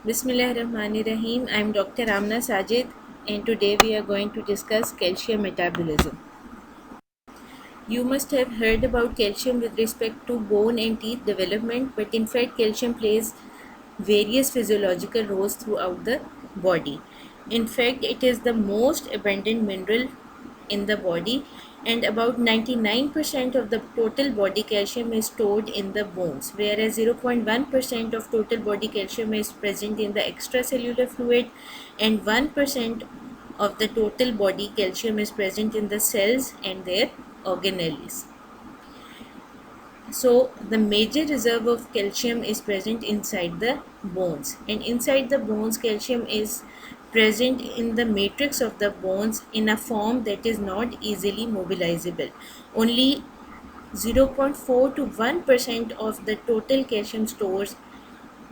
Bismillahirrahmanirrahim. I am Dr. Amna Sajid, and today we are going to discuss calcium metabolism. You must have heard about calcium with respect to bone and teeth development, but in fact, calcium plays various physiological roles throughout the body. In fact, it is the most abundant mineral in the body, and about 99% of the total body calcium is stored in the bones, whereas 0.1% of total body calcium is present in the extracellular fluid, and 1% of the total body calcium is present in the cells and their organelles. So the major reserve of calcium is present inside the bones, and inside the bones calcium is present in the matrix of the bones in a form that is not easily mobilizable. Only 0.4 to 1% of the total calcium stores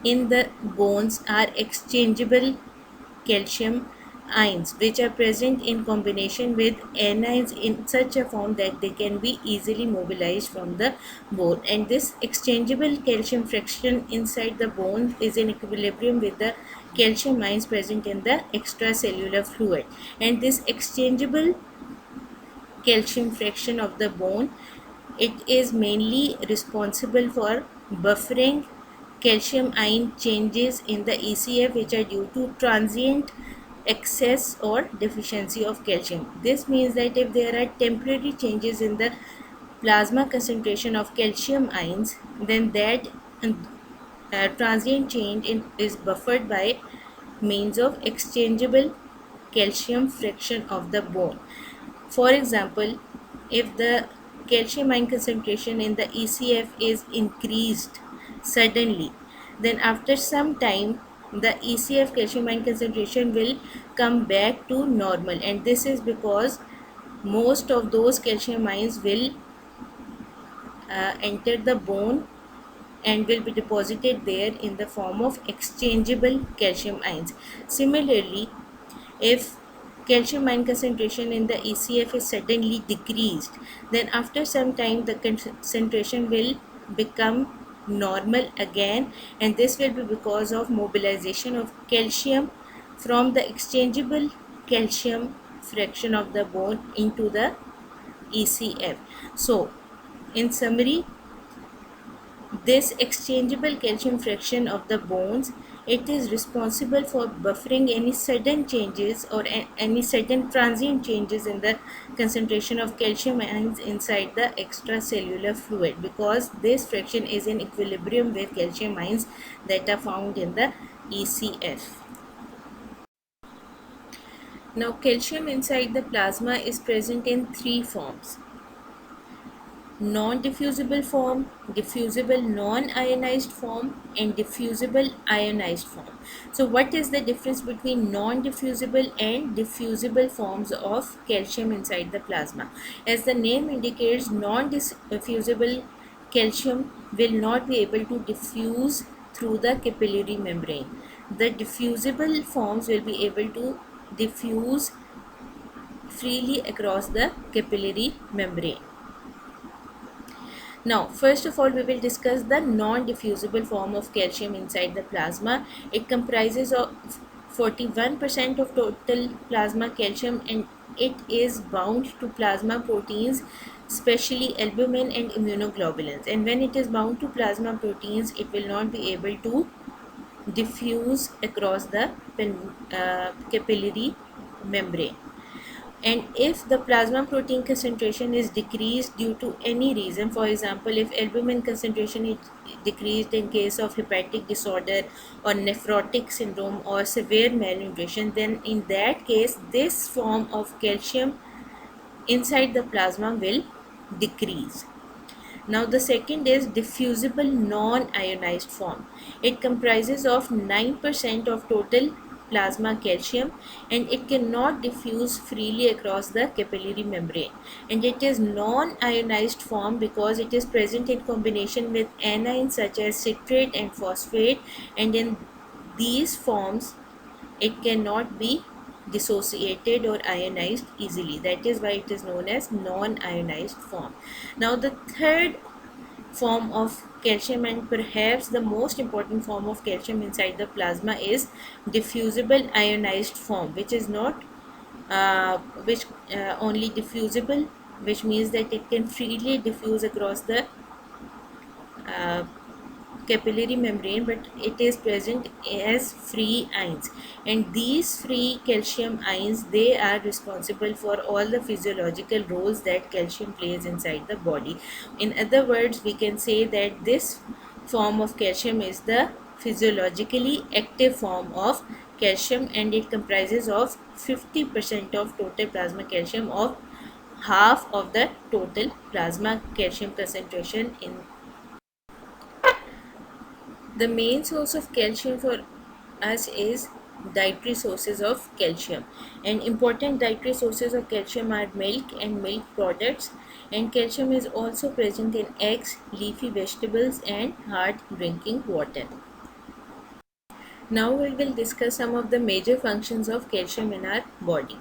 in the bones are exchangeable calcium ions, which are present in combination with anions in such a form that they can be easily mobilized from the bone, and this exchangeable calcium fraction inside the bone is in equilibrium with the calcium ions present in the extracellular fluid, and this exchangeable calcium fraction of the bone, it is mainly responsible for buffering calcium ion changes in the ECF, which are due to transient excess or deficiency of calcium. This means that if there are temporary changes in the plasma concentration of calcium ions, then that transient change is buffered by means of exchangeable calcium fraction of the bone. For example, if the calcium ion concentration in the ECF is increased suddenly, then after some time the ECF calcium ion concentration will come back to normal, and this is because most of those calcium ions will enter the bone and will be deposited there in the form of exchangeable calcium ions. Similarly, if calcium ion concentration in the ECF is suddenly decreased, then after some time the concentration will become normal again, and this will be because of mobilization of calcium from the exchangeable calcium fraction of the bone into the ECF. So, in summary, this exchangeable calcium fraction of the bones, it is responsible for buffering any sudden changes or any sudden transient changes in the concentration of calcium ions inside the extracellular fluid, because this fraction is in equilibrium with calcium ions that are found in the ECF. Now, calcium inside the plasma is present in three forms: non-diffusible form, diffusible non-ionized form, and diffusible ionized form. So what is the difference between non-diffusible and diffusible forms of calcium inside the plasma? As the name indicates, non-diffusible calcium will not be able to diffuse through the capillary membrane. The diffusible forms will be able to diffuse freely across the capillary membrane. Now, first of all, we will discuss the non-diffusible form of calcium inside the plasma. It comprises of 41% of total plasma calcium, and it is bound to plasma proteins, especially albumin and immunoglobulins. And when it is bound to plasma proteins, it will not be able to diffuse across the capillary membrane. And if the plasma protein concentration is decreased due to any reason, for example, if albumin concentration is decreased in case of hepatic disorder or nephrotic syndrome or severe malnutrition, then in that case this form of calcium inside the plasma will decrease. Now the second is diffusible non-ionized form. It comprises of 9% of total plasma calcium, and it cannot diffuse freely across the capillary membrane, and it is non-ionized form because it is present in combination with anions such as citrate and phosphate, and in these forms it cannot be dissociated or ionized easily. That is why it is known as non-ionized form. Now the third form of calcium, and perhaps the most important form of calcium inside the plasma is diffusible ionized form, which is not which only diffusible, which means that it can freely diffuse across the uh, capillary membrane, but it is present as free ions, and these free calcium ions, they are responsible for all the physiological roles that calcium plays inside the body. In other words, we can say that this form of calcium is the physiologically active form of calcium, and it comprises of 50% of total plasma calcium, of half of the total plasma calcium concentration in. The main source of calcium for us is dietary sources of calcium, and important dietary sources of calcium are milk and milk products, and calcium is also present in eggs, leafy vegetables, and hard drinking water. Now we will discuss some of the major functions of calcium in our body.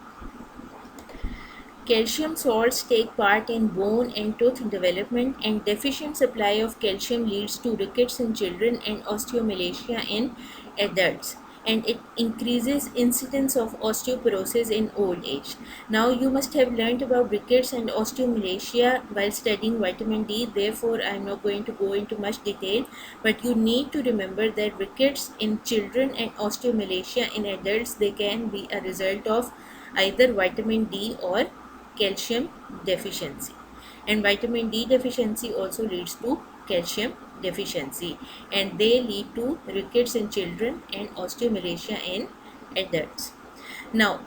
Calcium salts take part in bone and tooth development, and deficient supply of calcium leads to rickets in children and osteomalacia in adults, and it increases incidence of osteoporosis in old age. Now you must have learned about rickets and osteomalacia while studying vitamin D, therefore I am not going to go into much detail, but you need to remember that rickets in children and osteomalacia in adults, they can be a result of either vitamin D or calcium deficiency, and vitamin D deficiency also leads to calcium deficiency, and they lead to rickets in children and osteomalacia in adults. Now,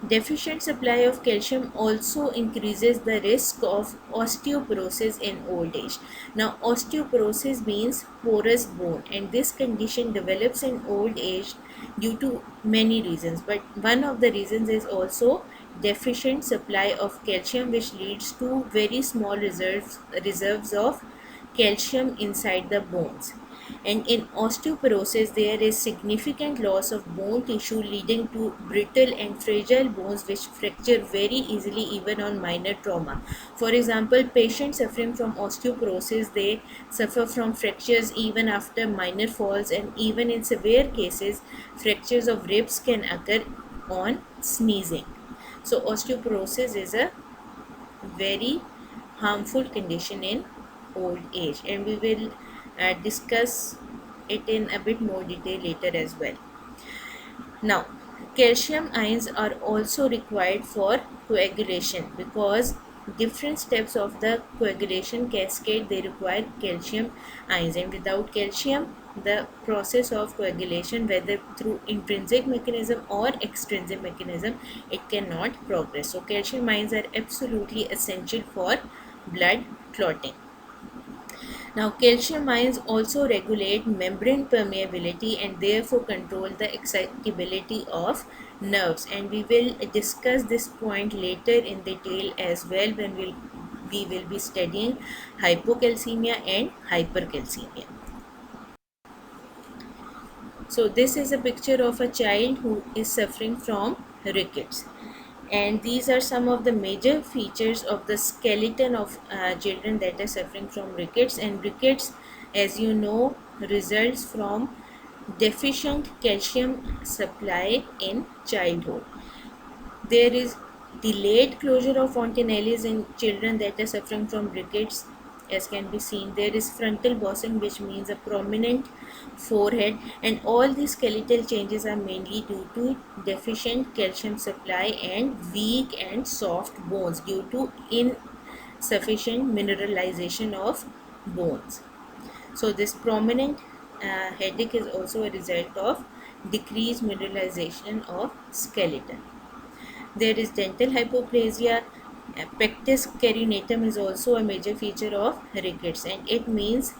deficient supply of calcium also increases the risk of osteoporosis in old age. Now, osteoporosis means porous bone, and this condition develops in old age due to many reasons, but one of the reasons is also deficient supply of calcium, which leads to very small reserves of calcium inside the bones. And in osteoporosis, there is significant loss of bone tissue, leading to brittle and fragile bones which fracture very easily even on minor trauma. For example, patients suffering from osteoporosis, they suffer from fractures even after minor falls, and even in severe cases, fractures of ribs can occur on sneezing. So osteoporosis is a very harmful condition in old age, and we will discuss it in a bit more detail later as well. Now, calcium ions are also required for coagulation, because different steps of the coagulation cascade, they require calcium ions, and without calcium, the process of coagulation, whether through intrinsic mechanism or extrinsic mechanism, it cannot progress. So calcium ions are absolutely essential for blood clotting. Now, calcium ions also regulate membrane permeability and therefore control the excitability of nerves, and we will discuss this point later in detail as well when we will be studying hypocalcemia and hypercalcemia. So this is a picture of a child who is suffering from rickets, and these are some of the major features of the skeleton of children that are suffering from rickets. And rickets, as you know, results from deficient calcium supply in childhood. There is delayed closure of fontanelles in children that are suffering from rickets, as can be seen. There is frontal bossing, which means a prominent forehead, and all these skeletal changes are mainly due to deficient calcium supply and weak and soft bones due to insufficient mineralization of bones. So this prominent headache is also a result of decreased mineralization of skeleton. There is dental hypoplasia. Pectus carinatum is also a major feature of rickets, and it means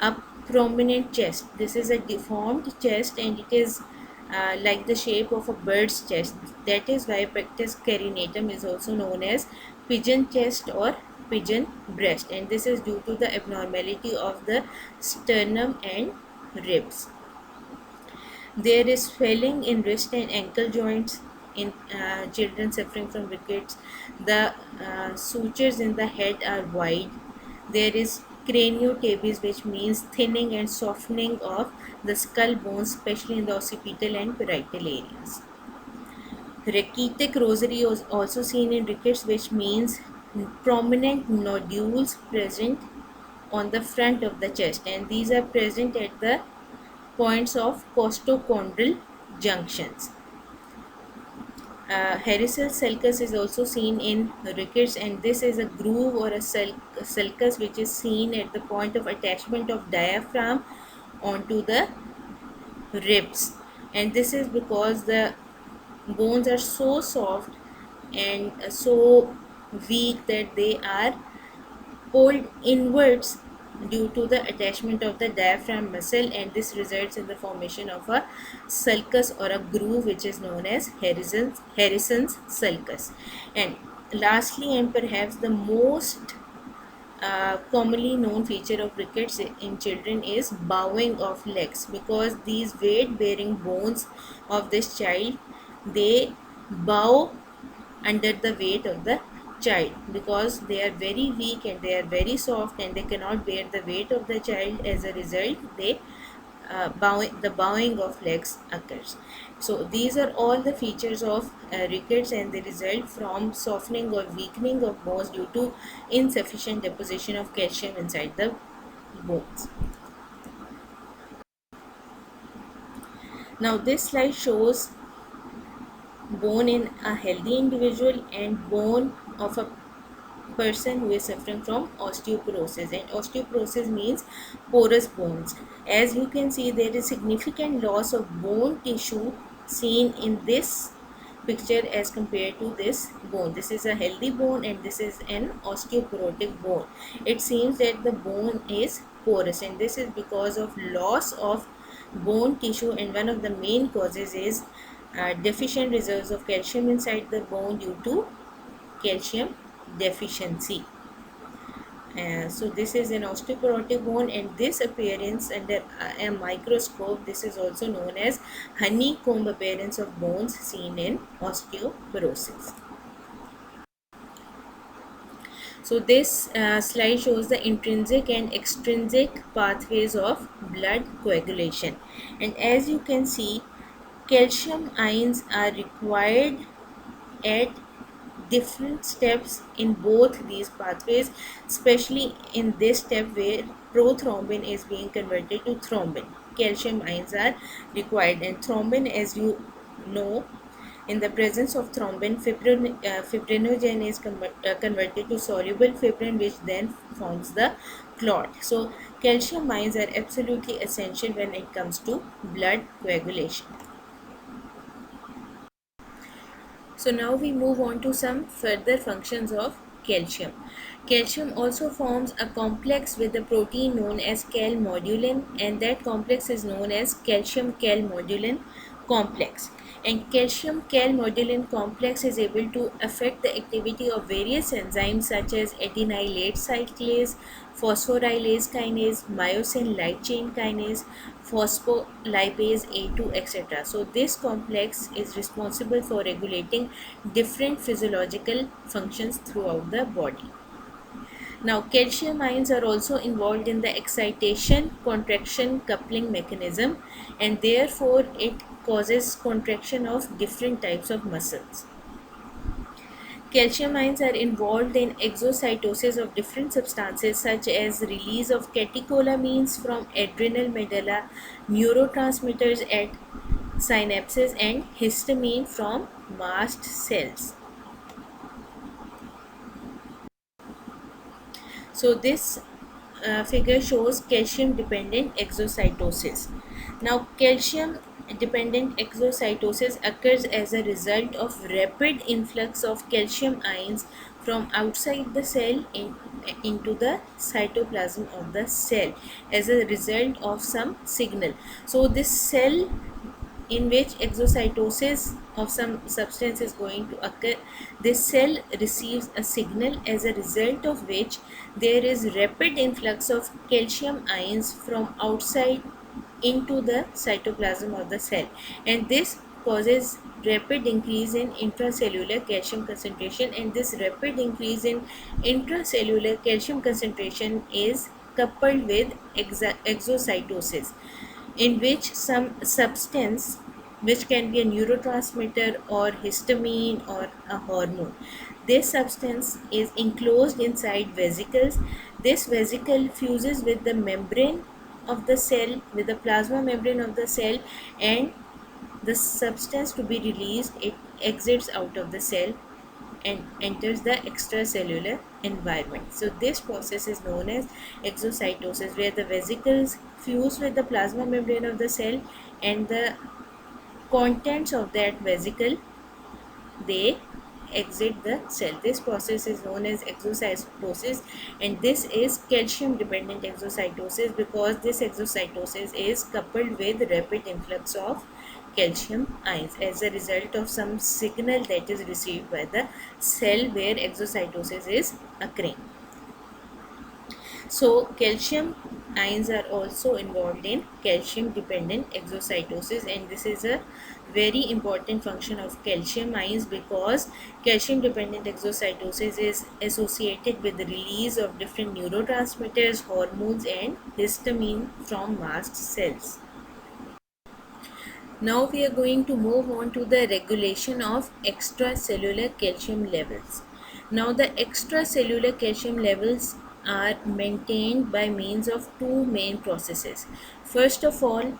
a prominent chest. This is a deformed chest, and it is like the shape of a bird's chest. That is why pectus carinatum is also known as pigeon chest or pigeon breast, and this is due to the abnormality of the sternum and ribs. There is swelling in wrist and ankle joints in children suffering from rickets. The sutures in the head are wide. There is craniotabes, which means thinning and softening of the skull bones, especially in the occipital and parietal areas. Rachitic rosary is also seen in rickets, which means prominent nodules present on the front of the chest, and these are present at the points of costochondral junctions. Harris's sulcus is also seen in rickets, and this is a groove or a sulcus which is seen at the point of attachment of diaphragm onto the ribs, and this is because the bones are so soft and so weak that they are pulled inwards due to the attachment of the diaphragm muscle, and this results in the formation of a sulcus or a groove which is known as Harrison's sulcus. And lastly, and perhaps the most commonly known feature of rickets in children is bowing of legs, because these weight bearing bones of this child, they bow under the weight of the child, because they are very weak and they are very soft and they cannot bear the weight of the child. As a result, they the bowing of legs occurs. So these are all the features of rickets, and they result from softening or weakening of bones due to insufficient deposition of calcium inside the bones. Now this slide shows bone in a healthy individual and bone of a person who is suffering from osteoporosis, and osteoporosis means porous bones. As you can see, there is significant loss of bone tissue seen in this picture as compared to this bone. This is a healthy bone and this is an osteoporotic bone. It seems that the bone is porous, and this is because of loss of bone tissue, and one of the main causes is deficient reserves of calcium inside the bone due to calcium deficiency. So this is an osteoporotic bone, and this appearance under a microscope, this is also known as honeycomb appearance of bones seen in osteoporosis. So this slide shows the intrinsic and extrinsic pathways of blood coagulation, and as you can see, calcium ions are required at different steps in both these pathways, especially in this step where prothrombin is being converted to thrombin. Calcium ions are required, and thrombin, as you know, in the presence of thrombin, fibrinogen is converted to soluble fibrin, which then forms the clot. So calcium ions are absolutely essential when it comes to blood coagulation. So now we move on to some further functions of calcium. Calcium also forms a complex with a protein known as calmodulin, and that complex is known as calcium calmodulin complex. And calcium calmodulin complex is able to affect the activity of various enzymes such as adenylate cyclase, phosphorylase kinase, myosin light chain kinase, phospholipase A2, etc. So this complex is responsible for regulating different physiological functions throughout the body. Now calcium ions are also involved in the excitation contraction coupling mechanism, and therefore it causes contraction of different types of muscles. Calcium ions are involved in exocytosis of different substances such as release of catecholamines from adrenal medulla, neurotransmitters at synapses, and histamine from mast cells. So this figure shows calcium dependent exocytosis. Now calcium dependent exocytosis occurs as a result of rapid influx of calcium ions from outside the cell into the cytoplasm of the cell as a result of some signal. So this cell in which exocytosis of some substance is going to occur, this cell receives a signal, as a result of which there is rapid influx of calcium ions from outside into the cytoplasm of the cell, and this causes rapid increase in intracellular calcium concentration, and this rapid increase in intracellular calcium concentration is coupled with exocytosis, in which some substance, which can be a neurotransmitter or histamine or a hormone, this substance is enclosed inside vesicles. This vesicle fuses with the membrane of the cell, with the plasma membrane of the cell, and the substance to be released, it exits out of the cell and enters the extracellular environment. So this process is known as exocytosis, where the vesicles fuse with the plasma membrane of the cell, and the contents of that vesicle, they exit the cell. This process is known as exocytosis, and this is calcium dependent exocytosis, because this exocytosis is coupled with rapid influx of calcium ions as a result of some signal that is received by the cell where exocytosis is occurring. So calcium ions are also involved in calcium dependent exocytosis, and this is a very important function of calcium ions, because calcium dependent exocytosis is associated with the release of different neurotransmitters, hormones and histamine from mast cells. Now we are going to move on to the regulation of extracellular calcium levels. Now the extracellular calcium levels are maintained by means of two main processes. First of all,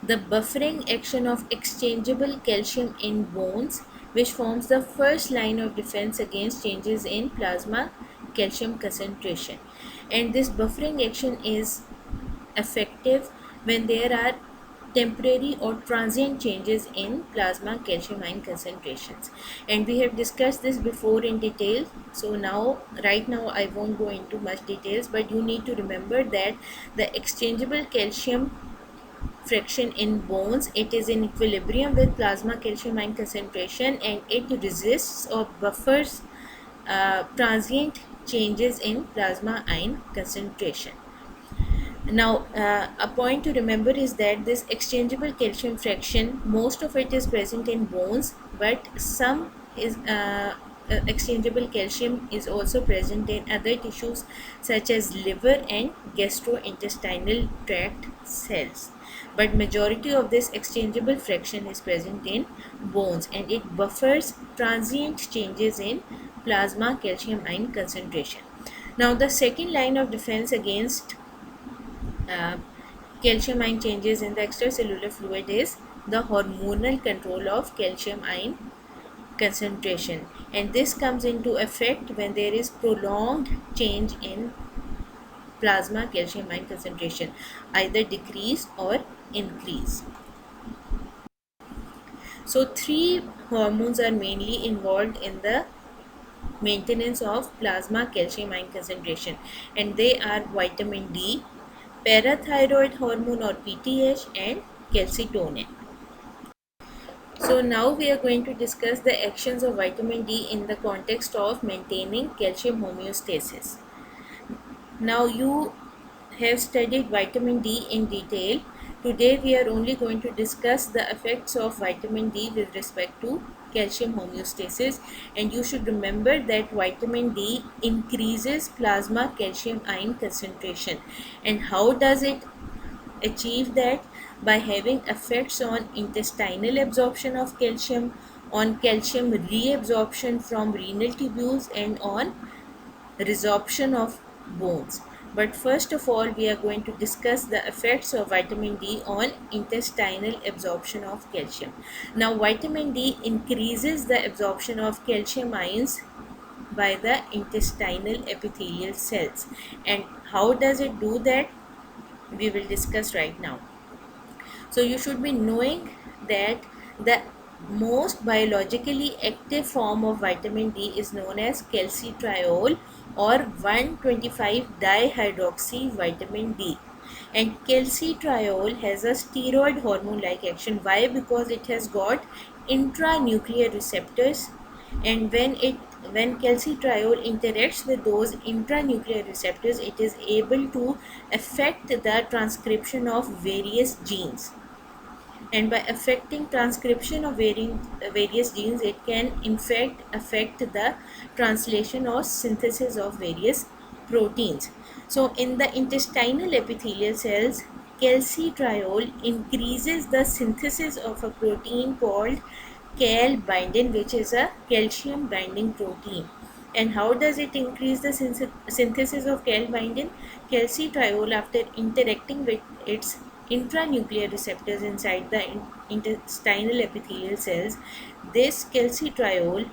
the buffering action of exchangeable calcium in bones, which forms the first line of defense against changes in plasma calcium concentration. And this buffering action is effective when there are temporary or transient changes in plasma calcium ion concentrations, and we have discussed this before in detail. So now, right now, I won't go into much details, but you need to remember that the exchangeable calcium fraction in bones, it is in equilibrium with plasma calcium ion concentration, and it resists or buffers transient changes in plasma ion concentration. Now, a point to remember is that this exchangeable calcium fraction, most of it is present in bones, but some is exchangeable calcium is also present in other tissues such as liver and gastrointestinal tract cells. But majority of this exchangeable fraction is present in bones, and it buffers transient changes in plasma calcium ion concentration. Now, the second line of defense against uh, calcium ion changes in the extracellular fluid is the hormonal control of calcium ion concentration, and this comes into effect when there is prolonged change in plasma calcium ion concentration, either decrease or increase. So three hormones are mainly involved in the maintenance of plasma calcium ion concentration, and they are vitamin D, parathyroid hormone or PTH, and calcitonin. So now we are going to discuss the actions of vitamin D in the context of maintaining calcium homeostasis. Now you have studied vitamin D in detail. Today we are only going to discuss the effects of vitamin D with respect to calcium homeostasis, and you should remember that vitamin D increases plasma calcium ion concentration. And how does it achieve that? By having effects on intestinal absorption of calcium, on calcium reabsorption from renal tubules, and on resorption of bones. But first of all, we are going to discuss the effects of vitamin D on intestinal absorption of calcium. Now, vitamin D increases the absorption of calcium ions by the intestinal epithelial cells. And how does it do that? We will discuss right now. So you should be knowing that the most biologically active form of vitamin D is known as calcitriol or 1,25 dihydroxy vitamin D. And calcitriol has a steroid hormone like action. Why? Because it has got intranuclear receptors, and when calcitriol interacts with those intranuclear receptors, it is able to affect the transcription of various genes, and by affecting transcription of various genes, it can in fact affect the translation or synthesis of various proteins. So in the intestinal epithelial cells, calcitriol increases the synthesis of a protein called calbindin, which is a calcium binding protein. And how does it increase the synthesis of calbindin? Calcitriol, after interacting with its intranuclear receptors inside the intestinal epithelial cells, this calcitriol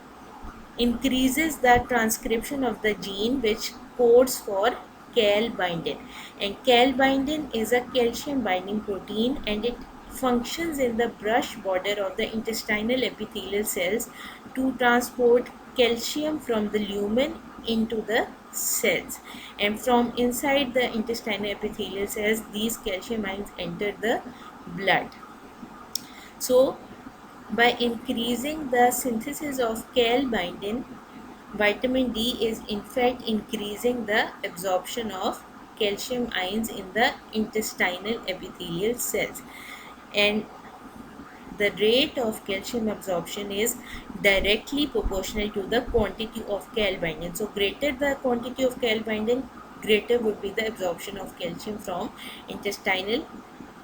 increases the transcription of the gene which codes for calbindin, and calbindin is a calcium binding protein, and it functions in the brush border of the intestinal epithelial cells to transport calcium from the lumen into the cells, and from inside the intestinal epithelial cells these calcium ions enter the blood. So by increasing the synthesis of calbindin, vitamin D is in fact increasing the absorption of calcium ions in the intestinal epithelial cells, and the rate of calcium absorption is directly proportional to the quantity of calbindin. So greater the quantity of calbindin, greater would be the absorption of calcium from intestinal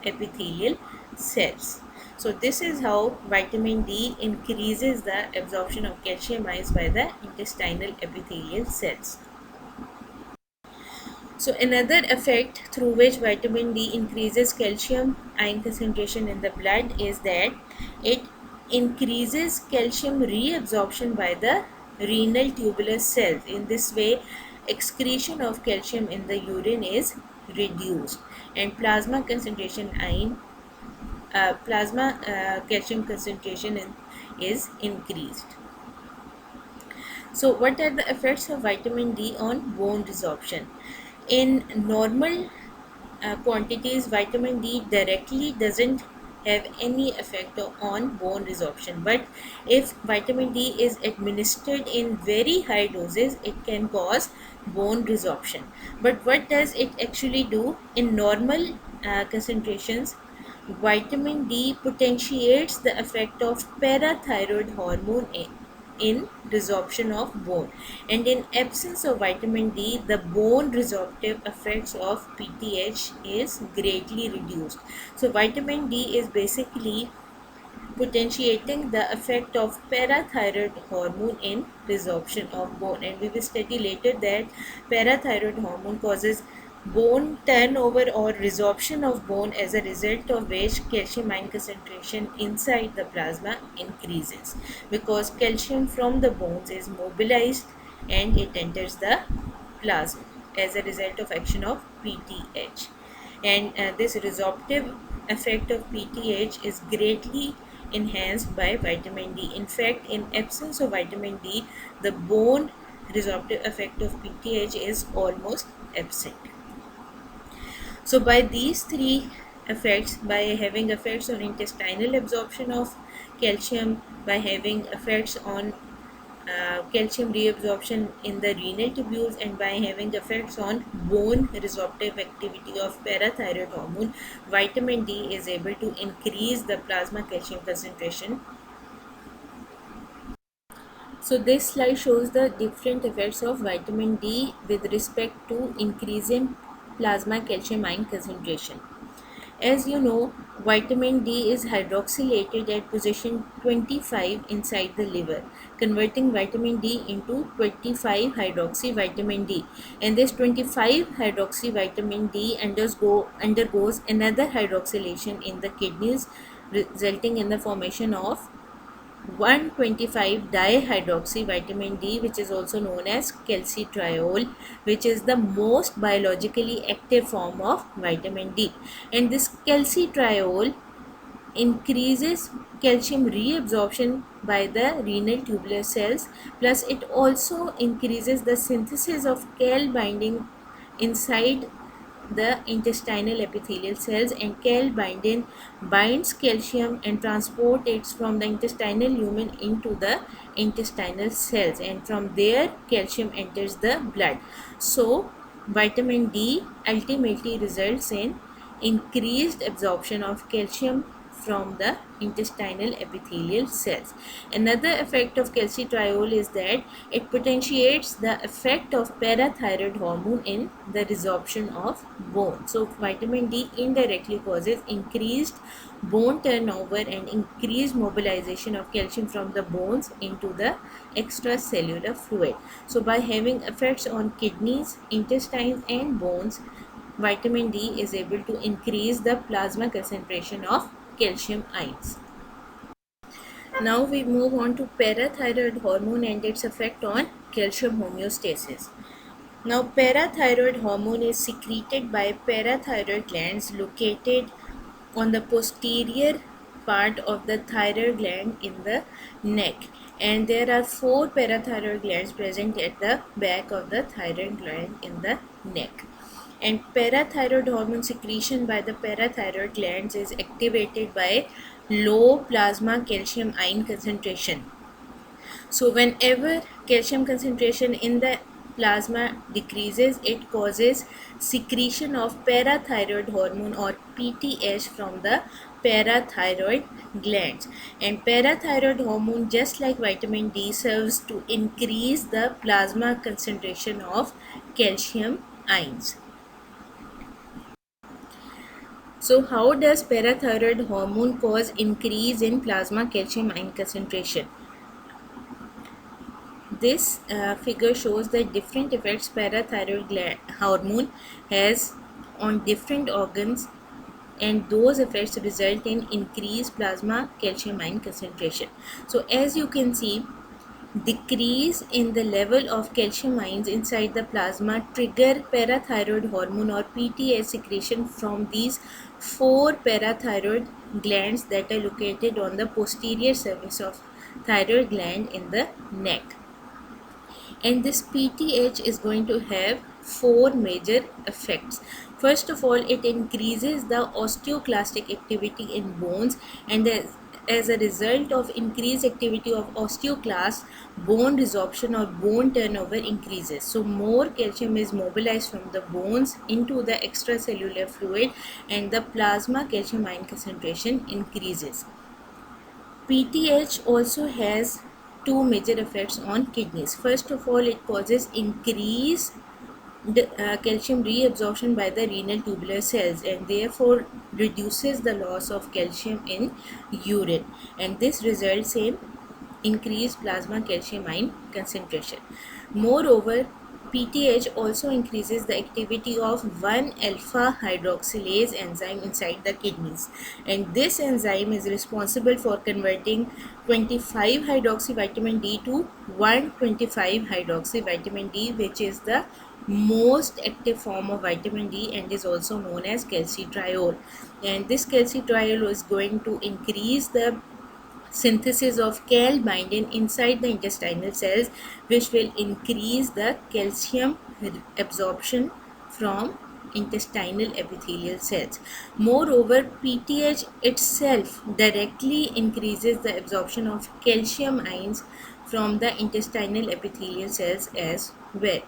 epithelial cells. So this is how vitamin D increases the absorption of calcium ions by the intestinal epithelial cells. So another effect through which vitamin D increases calcium ion concentration in the blood is that it increases calcium reabsorption by the renal tubular cells. In this way, excretion of calcium in the urine is reduced, and plasma calcium concentration is increased. So what are the effects of vitamin D on bone resorption? In normal quantities, vitamin D directly doesn't have any effect on bone resorption, but if vitamin D is administered in very high doses, it can cause bone resorption. But what does it actually do? In normal concentrations, vitamin D potentiates the effect of parathyroid hormone in resorption of bone, and in absence of vitamin D, the bone resorptive effects of PTH is greatly reduced. So vitamin D is basically potentiating the effect of parathyroid hormone in resorption of bone, and we will study later that parathyroid hormone causes bone turnover or resorption of bone, as a result of which calcium ion concentration inside the plasma increases, because calcium from the bones is mobilized and it enters the plasma as a result of action of PTH, and this resorptive effect of PTH is greatly enhanced by vitamin D. In fact, in absence of vitamin D, the bone resorptive effect of PTH is almost absent. So by these three effects, by having effects on intestinal absorption of calcium, by having effects on calcium reabsorption in the renal tubules, and by having effects on bone resorptive activity of parathyroid hormone, vitamin D is able to increase the plasma calcium concentration. So this slide shows the different effects of vitamin D with respect to increasing plasma calcium ion concentration. As you know, vitamin D is hydroxylated at position 25 inside the liver, converting vitamin D into 25 hydroxy vitamin D. And this 25 hydroxy vitamin D undergoes another hydroxylation in the kidneys, resulting in the formation of 125 dihydroxy vitamin D, which is also known as calcitriol, which is the most biologically active form of vitamin D. And this calcitriol increases calcium reabsorption by the renal tubular cells, plus it also increases the synthesis of cal binding inside the intestinal epithelial cells, and calbindin binds calcium and transports it from the intestinal lumen into the intestinal cells, and from there calcium enters the blood. So vitamin D ultimately results in increased absorption of calcium from the intestinal epithelial cells. Another effect of calcitriol is that it potentiates the effect of parathyroid hormone in the resorption of bone. So vitamin D indirectly causes increased bone turnover and increased mobilization of calcium from the bones into the extracellular fluid. So by having effects on kidneys, intestines and bones, vitamin D is able to increase the plasma concentration of calcium ions. Now we move on to parathyroid hormone and its effect on calcium homeostasis. Now parathyroid hormone is secreted by parathyroid glands located on the posterior part of the thyroid gland in the neck, and there are four parathyroid glands present at the back of the thyroid gland in the neck. And parathyroid hormone secretion by the parathyroid glands is activated by low plasma calcium ion concentration. So whenever calcium concentration in the plasma decreases, it causes secretion of parathyroid hormone or PTH from the parathyroid glands. And parathyroid hormone, just like vitamin D, serves to increase the plasma concentration of calcium ions. So how does parathyroid hormone cause increase in plasma calcium ion concentration? This figure shows the different effects parathyroid hormone has on different organs, and those effects result in increased plasma calcium ion concentration. So as you can see, decrease in the level of calcium ions inside the plasma trigger parathyroid hormone or PTH secretion from these four parathyroid glands that are located on the posterior surface of thyroid gland in the neck. And this PTH is going to have four major effects. First of all, it increases the osteoclastic activity in bones, and as a result of increased activity of osteoclast, bone resorption or bone turnover increases. So more calcium is mobilized from the bones into the extracellular fluid, and the plasma calcium ion concentration increases. PTH also has two major effects on kidneys. First of all, it causes increased calcium reabsorption by the renal tubular cells, and therefore reduces the loss of calcium in urine, and this results in increased plasma calcium ion concentration. Moreover, PTH also increases the activity of 1-alpha hydroxylase enzyme inside the kidneys, and this enzyme is responsible for converting 25 hydroxy vitamin D to 125 hydroxy vitamin D, which is the most active form of vitamin D and is also known as calcitriol. And this calcitriol is going to increase the synthesis of calbindin inside the intestinal cells, which will increase the calcium absorption from intestinal epithelial cells. Moreover, PTH itself directly increases the absorption of calcium ions from the intestinal epithelial cells as well.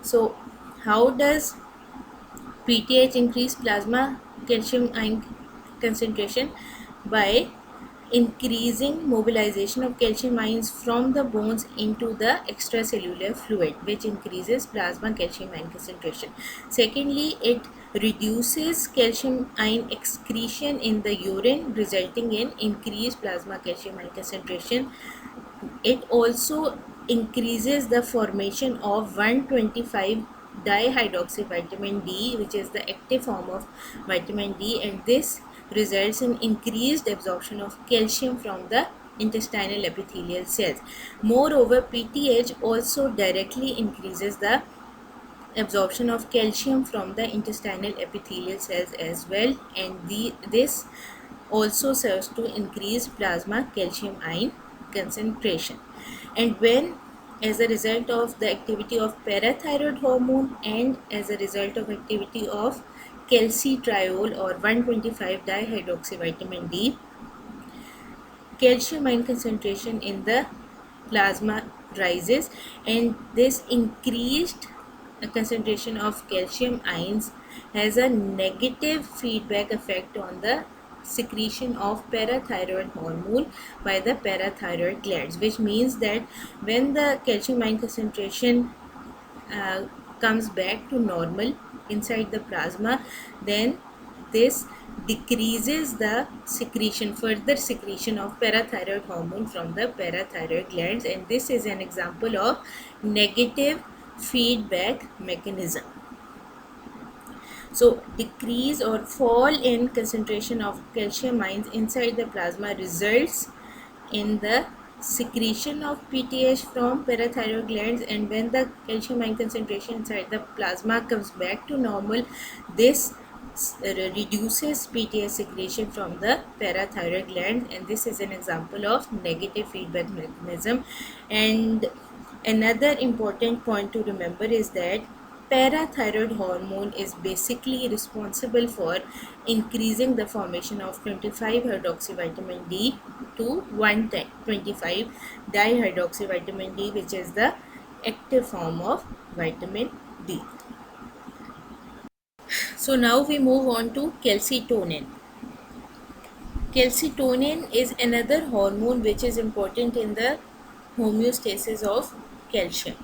So how does PTH increase plasma calcium ion concentration? By increasing mobilization of calcium ions from the bones into the extracellular fluid, which increases plasma calcium ion concentration. Secondly, it reduces calcium ion excretion in the urine, resulting in increased plasma calcium ion concentration. It also increases the formation of 125 dihydroxy vitamin D, which is the active form of vitamin D, and this results in increased absorption of calcium from the intestinal epithelial cells. Moreover, PTH also directly increases the absorption of calcium from the intestinal epithelial cells as well, and this also serves to increase plasma calcium ion concentration. And when, as a result of the activity of parathyroid hormone and as a result of activity of calcitriol or 125 dihydroxy vitamin D, calcium ion concentration in the plasma rises, and this increased concentration of calcium ions has a negative feedback effect on the secretion of parathyroid hormone by the parathyroid glands, which means that when the calcium ion concentration uh, comes back to normal inside the plasma, then this decreases the further secretion of parathyroid hormone from the parathyroid glands, and this is an example of negative feedback mechanism. So decrease or fall in concentration of calcium ions inside the plasma results in the secretion of PTH from parathyroid glands, and when the calcium ion concentration inside the plasma comes back to normal, this reduces PTH secretion from the parathyroid gland, and this is an example of negative feedback mechanism. And another important point to remember is that parathyroid hormone is basically responsible for increasing the formation of 25 hydroxyvitamin D to 125 dihydroxyvitamin D, which is the active form of vitamin D. So now we move on to calcitonin. Calcitonin is another hormone which is important in the homeostasis of calcium.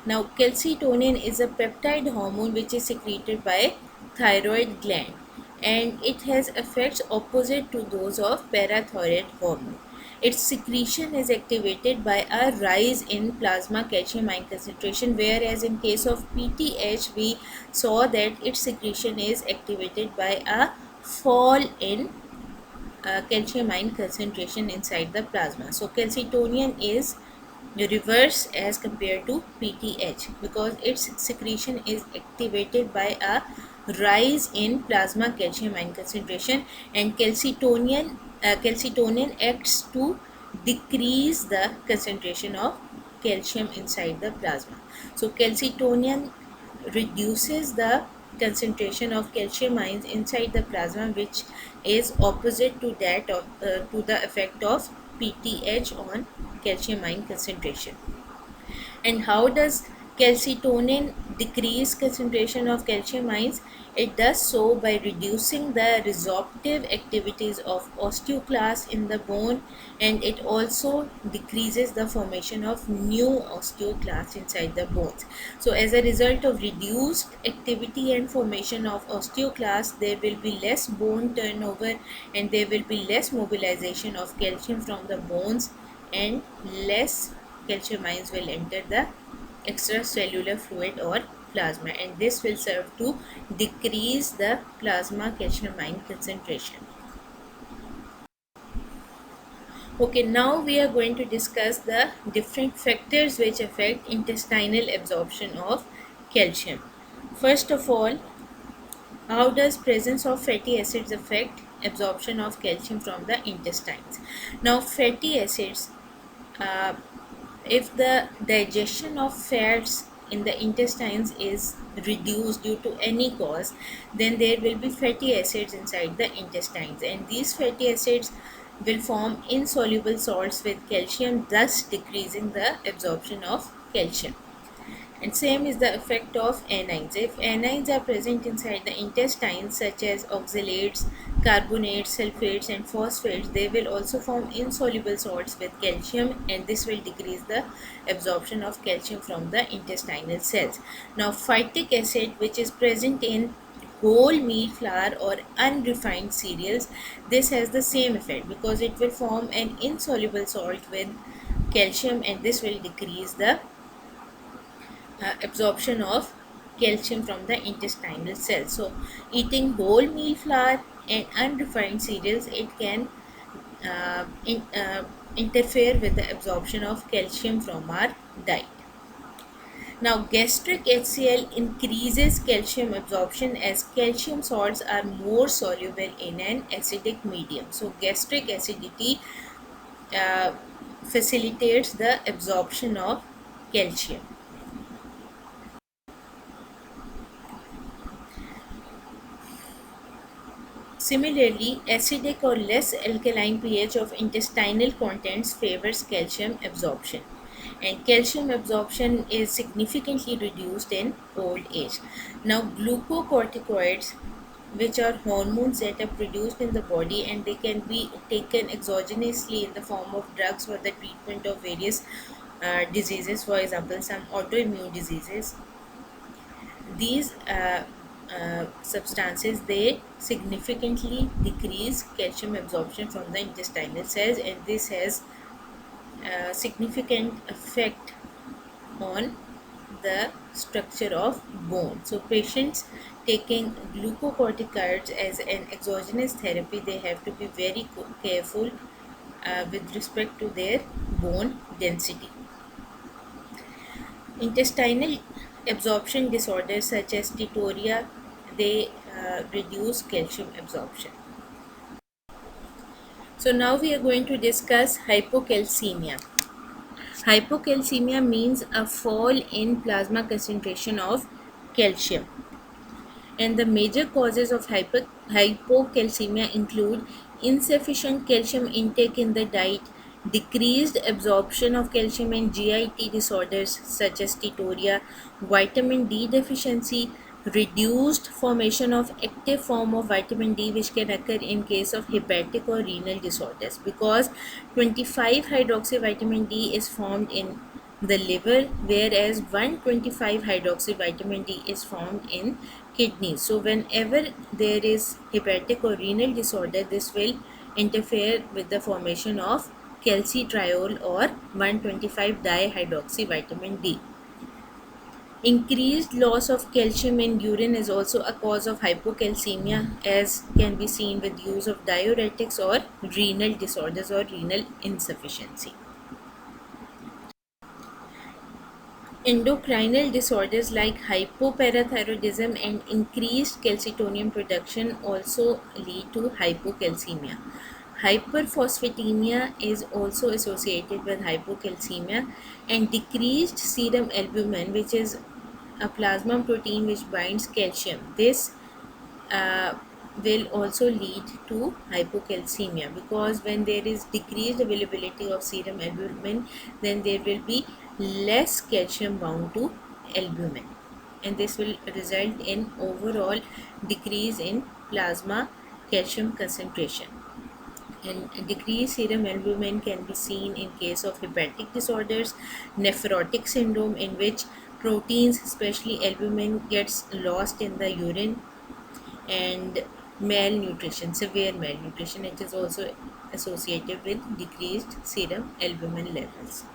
Now calcitonin is a peptide hormone which is secreted by thyroid gland, and it has effects opposite to those of parathyroid hormone. Its secretion is activated by a rise in plasma calcium ion concentration, whereas in case of PTH we saw that its secretion is activated by a fall in calcium ion concentration inside the plasma. So calcitonin is reverse as compared to PTH because its secretion is activated by a rise in plasma calcium ion concentration, and calcitonin acts to decrease the concentration of calcium inside the plasma. So calcitonin reduces the concentration of calcium ions inside the plasma, which is opposite to that of to the effect of PTH on calcium ion concentration. And how does calcitonin decrease concentration of calcium ions? It does so by reducing the resorptive activities of osteoclasts in the bone, and it also decreases the formation of new osteoclasts inside the bones. So as a result of reduced activity and formation of osteoclasts, there will be less bone turnover and there will be less mobilization of calcium from the bones, and less calcium ions will enter the extracellular fluid or plasma, and this will serve to decrease the plasma calcium ion concentration. Okay, now we are going to discuss the different factors which affect intestinal absorption of calcium. First of all, how does presence of fatty acids affect absorption of calcium from the intestines? Now fatty acids, if the digestion of fats in the intestines is reduced due to any cause, then there will be fatty acids inside the intestines, and these fatty acids will form insoluble salts with calcium, thus decreasing the absorption of calcium. And same is the effect of anions. If anions are present inside the intestines, such as oxalates, carbonates, sulfates and phosphates, they will also form insoluble salts with calcium, and this will decrease the absorption of calcium from the intestinal cells. Now phytic acid, which is present in whole meal flour or unrefined cereals, this has the same effect because it will form an insoluble salt with calcium, and this will decrease the absorption of calcium from the intestinal cells. So eating whole meal flour and unrefined cereals, it can interfere with the absorption of calcium from our diet. Now gastric HCl increases calcium absorption as calcium salts are more soluble in an acidic medium. So gastric acidity facilitates the absorption of calcium. Similarly, acidic or less alkaline pH of intestinal contents favors calcium absorption, and calcium absorption is significantly reduced in old age. Now, glucocorticoids, which are hormones that are produced in the body, and they can be taken exogenously in the form of drugs for the treatment of various diseases, for example some autoimmune diseases. These substances, they significantly decrease calcium absorption from the intestinal cells, and this has significant effect on the structure of bone. So patients taking glucocorticoids as an exogenous therapy, they have to be very careful with respect to their bone density. Intestinal absorption disorders such as steatorrhea, they reduce calcium absorption. So now we are going to discuss hypocalcemia. Hypocalcemia means a fall in plasma concentration of calcium. And the major causes of hypocalcemia include insufficient calcium intake in the diet, decreased absorption of calcium, and GIT disorders such as steatorrhea, vitamin D deficiency, reduced formation of active form of vitamin D, which can occur in case of hepatic or renal disorders, because 25 hydroxy vitamin D is formed in the liver, whereas 125 hydroxy vitamin D is found in kidneys. So whenever there is hepatic or renal disorder, this will interfere with the formation of calcitriol or 125 dihydroxy vitamin D. Increased loss of calcium in urine is also a cause of hypocalcemia, as can be seen with use of diuretics or renal disorders or renal insufficiency. Endocrinal disorders like hypoparathyroidism and increased calcitonin production also lead to hypocalcemia. Hyperphosphatemia is also associated with hypocalcemia, and decreased serum albumin, which is a plasma protein which binds calcium. This uh, will also lead to hypocalcemia, because when there is decreased availability of serum albumin, then there will be less calcium bound to albumin, and this will result in overall decrease in plasma calcium concentration. And decreased serum albumin can be seen in case of hepatic disorders, nephrotic syndrome, in which proteins, especially albumin, gets lost in the urine, and malnutrition, severe malnutrition. It is also associated with decreased serum albumin levels.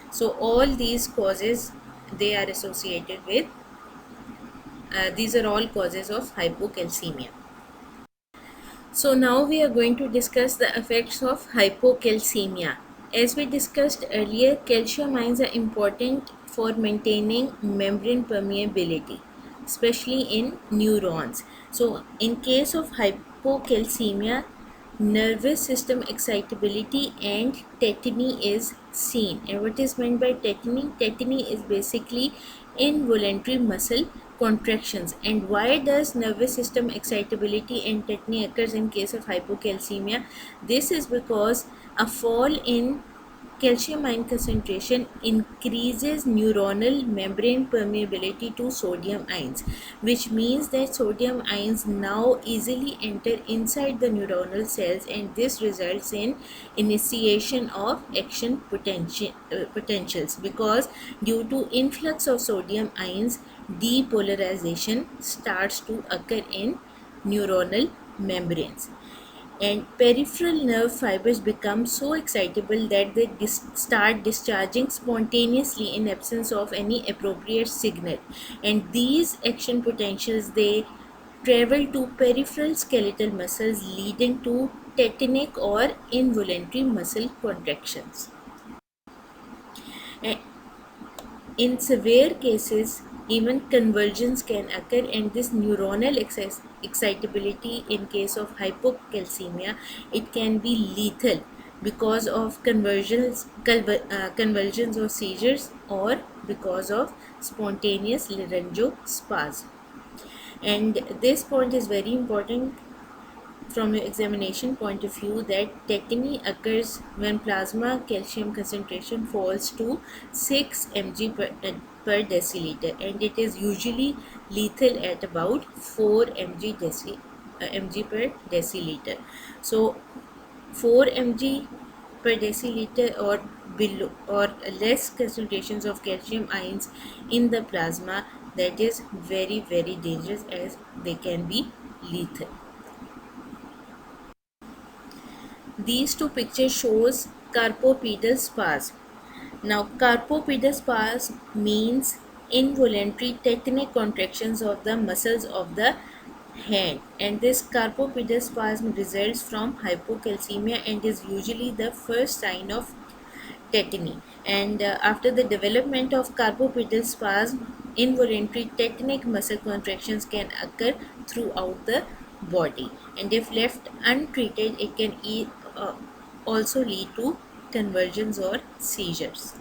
So all these causes, they are associated with these are all causes of hypocalcemia. So now we are going to discuss the effects of hypocalcemia. As we discussed earlier, calcium ions are important for maintaining membrane permeability, especially in neurons. So in case of hypocalcemia, nervous system excitability and tetany is seen. And what is meant by tetany? Tetany is basically involuntary muscle contractions. And why does nervous system excitability and tetany occurs in case of hypocalcemia? This is because a fall in calcium ion concentration increases neuronal membrane permeability to sodium ions, which means that sodium ions now easily enter inside the neuronal cells, and this results in initiation of action potentials, because due to influx of sodium ions, depolarization starts to occur in neuronal membranes, and peripheral nerve fibers become so excitable that they start discharging spontaneously in absence of any appropriate signal, and these action potentials, they travel to peripheral skeletal muscles, leading to tetanic or involuntary muscle contractions. And in severe cases, even convulsions can occur, and this neuronal excitability in case of hypocalcemia, it can be lethal because of convulsions or seizures, or because of spontaneous laryngospasm. And this point is very important from your examination point of view, that tetany occurs when plasma calcium concentration falls to 6 mg per per deciliter, and it is usually lethal at about 4 mg per deciliter. So 4 mg per deciliter or below or less concentrations of calcium ions in the plasma, that is very dangerous, as they can be lethal. These two pictures shows carpopedal spasm. Now, carpopedal spasm means involuntary tetanic contractions of the muscles of the hand, and this carpopedal spasm results from hypocalcemia and is usually the first sign of tetany. And after the development of carpopedal spasm, involuntary tetanic muscle contractions can occur throughout the body, and if left untreated, it can also lead to convulsions or seizures.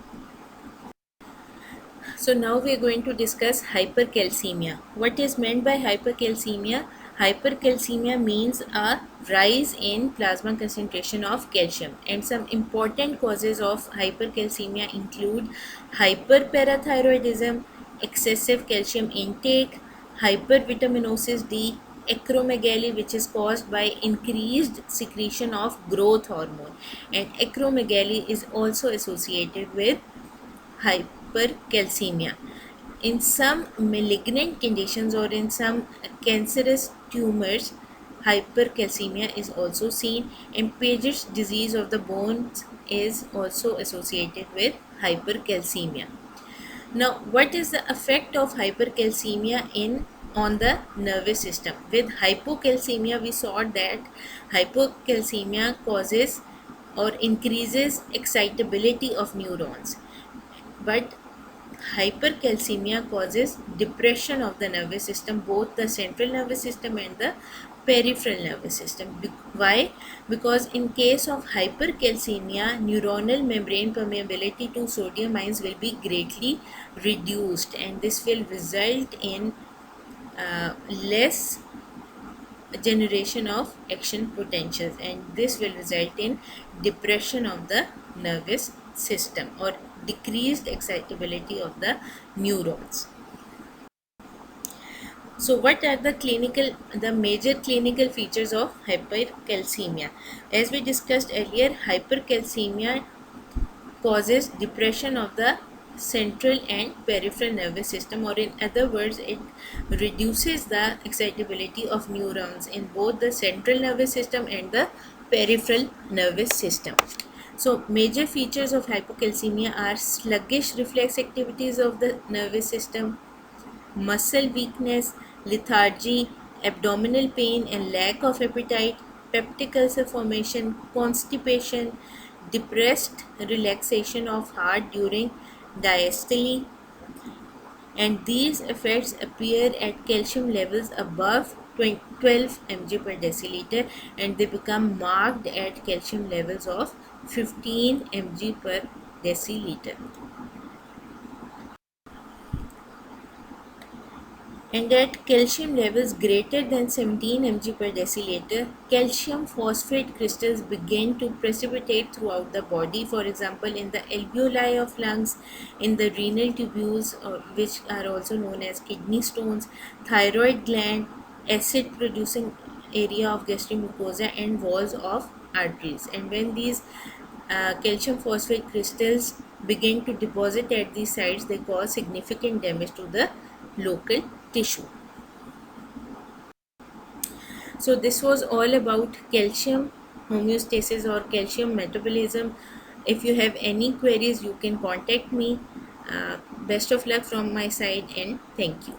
So now we are going to discuss hypercalcemia. What is meant by hypercalcemia? Hypercalcemia means a rise in plasma concentration of calcium, and some important causes of hypercalcemia include hyperparathyroidism, excessive calcium intake, hypervitaminosis D, acromegaly, which is caused by increased secretion of growth hormone, and acromegaly is also associated with hypercalcemia. In some malignant conditions or in some cancerous tumors, hypercalcemia is also seen, and Paget's disease of the bones is also associated with hypercalcemia. Now, what is the effect of hypercalcemia in on the nervous system? With hypocalcemia, we saw that hypocalcemia causes or increases excitability of neurons, but hypercalcemia causes depression of the nervous system, both the central nervous system and the peripheral nervous system. Why? Because in case of hypercalcemia, neuronal membrane permeability to sodium ions will be greatly reduced, and this will result in less generation of action potentials, and this will result in depression of the nervous system or decreased excitability of the neurons. So what are the major clinical features of hypercalcemia? As we discussed earlier, hypercalcemia causes depression of the central and peripheral nervous system, or in other words, it reduces the excitability of neurons in both the central nervous system and the peripheral nervous system. So major features of hypocalcemia are sluggish reflex activities of the nervous system, muscle weakness, lethargy, abdominal pain and lack of appetite, peptic ulcer formation, constipation, depressed relaxation of heart during diastole, and these effects appear at calcium levels above 12 mg per deciliter, and they become marked at calcium levels of 15 mg per deciliter. And at calcium levels greater than 17 mg per deciliter, calcium phosphate crystals begin to precipitate throughout the body. For example, in the alveoli of lungs, in the renal tubules, which are also known as kidney stones, thyroid gland, acid producing area of gastric mucosa, and walls of arteries. And when these calcium phosphate crystals begin to deposit at these sites, they cause significant damage to the local tissue. So this was all about calcium homeostasis or calcium metabolism. If you have any queries, you can contact me. Best of luck from my side, and thank you.